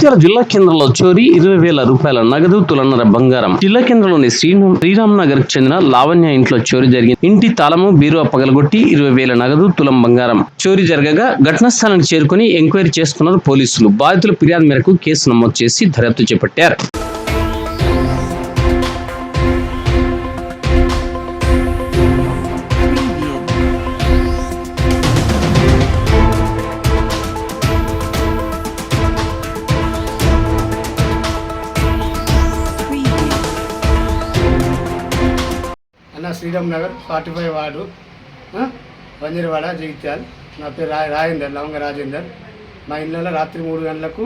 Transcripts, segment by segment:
జగిత్యాల జిల్లా కేంద్రంలో చోరీ 20,000 రూపాయల నగదు తులన్నర బంగారం. జిల్లా కేంద్రంలోని శ్రీరామ్ నగర్ కు చెందిన లావణ్య ఇంట్లో చోరీ జరిగింది. ఇంటి తాళము బీరువా పగలగొట్టి 20,000 నగదు తులం బంగారం చోరీ జరగగా ఘటనా స్థలానికి చేరుకుని ఎంక్వైరీ చేస్తున్నారు పోలీసులు. బాధితుల ఫిర్యాదు మేరకు కేసు నమోదు చేసి దర్యాప్తు చేపట్టారు. అన్న శ్రీరామ్ నగర్ 45 వార్డు వంజరవాడ జగిత్యాల్. నా పేరు రాజేందర్, లవంగ రాజేందర్. మా ఇళ్ళలో రాత్రి 3 గంటలకు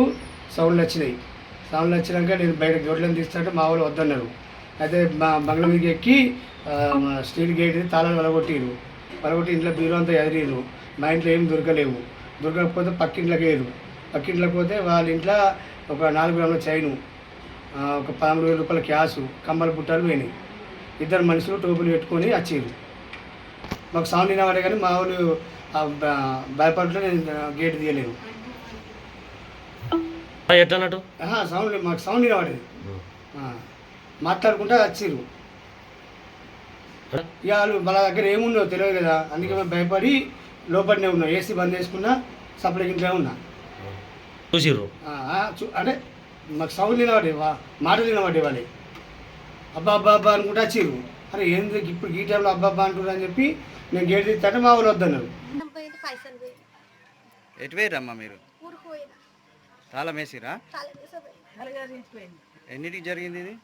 సౌండ్లు వచ్చినాయి. సౌండ్లు వచ్చినాక నేను బయట గొడ్లను తీస్తుంటే మా వాళ్ళు వద్దన్నారు. అయితే మా బంగ్లా మీదకి ఎక్కి స్టీల్ గేట్ తాళాలు వలగొట్టి ఇంట్లో బీరో అంతా ఎదిరిరు. మా ఇంట్లో ఏం దొరకకపోతే పక్కింట్లోకి వేయరు. పక్కింట్లోకి పోతే వాళ్ళ ఇంట్లో ఒక 4 గ్రాముల చైను, ఒక 13,000 రూపాయల క్యాషు, కమ్మల బుట్టలు పోయినాయి. 2 మనుషులు టోపులు పెట్టుకొని వచ్చారు. మాకు సౌండ్ వినవాడే కానీ మా వాళ్ళు భయపడుతూ నేను గేట్ తీయలేదు. సౌండ్ మాకు సౌండ్ వినవాడేది. మాట్లాడుకుంటూ వచ్చారు. ఇక వాళ్ళు మన దగ్గర ఏముండో తెలియదు కదా, అందుకే మేము భయపడి లోపలనే ఉన్నాం. ఏసీ బంద్ చేసుకున్నా, సప్లై ఇంట్లో ఉన్నా. అంటే మాకు సౌండ్ వినవాడే, మాటలు వినవాడే వాళ్ళే. అబ్బా అబ్బా అబ్బా అనుకుంటా వచ్చారు. అరే ఏంది ఇప్పుడు ఈ టైంలో అబ్బా అబ్బా అంటున్నారు అని చెప్పి నేను గేట్ తీస్తే మా ఊరు వద్దన్నారు. ఎటు పోయిరమ్మా మీరు? తాళం వేసిరా? ఎన్నిటికి జరిగింది ఇది?